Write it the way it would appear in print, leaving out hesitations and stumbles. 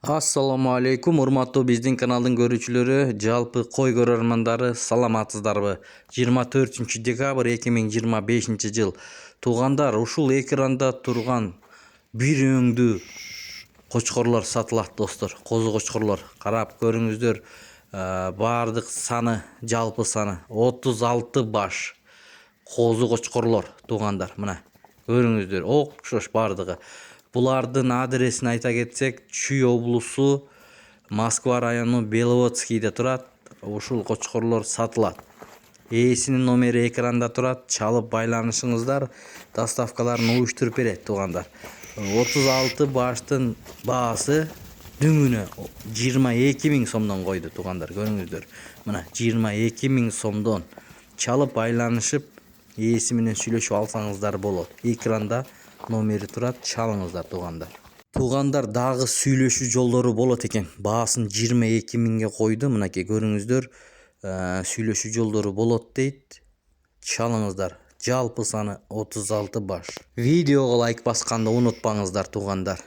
Assalamu alaikum, урматтуу биздин каналдын көрүүчүлөрү, жалпы кой көрөрмандары, саламатсыздарбы? 24 декабрь 2025 жыл. Туугандар, ушул экранда турган бир өңдүү кочкорлор сатылат достор. Козу кочкорлор. Карап көрүңүздөр. Бардык саны, жалпы саны 36 баш козу кочкорлор туугандар. Мына көрүңүздөр, окшош бардыгы. Булардын адресин айта кетсек, Чүй облусу, Москва району, Беловодскийде турат. Ушул кочкорлор сатылат. Ээсинин номери экранда турат. Чалып байланышыңыздар, доставкаларын уюштуруп берет туугандар. 36 баштын баасы дүңүнө 22 000 сомдон койду туугандар, көрүңүздөр. Мына 22 000 сомдон чалып байланышып, ээси менен сүйлөшүп алсаңыздар болот. Экранда номери турат, чалыңыздар туугандар. Туугандар, дагы сүйлөшүү жолдору болот экен. Баасын 22 000ге койду. Мынакей көрүңүздөр, сүйлөшүү жолдору болот дейт. Чалыңыздар. Жалпы саны 36 баш. Видеого лайк басканды унутпаңыздар туугандар.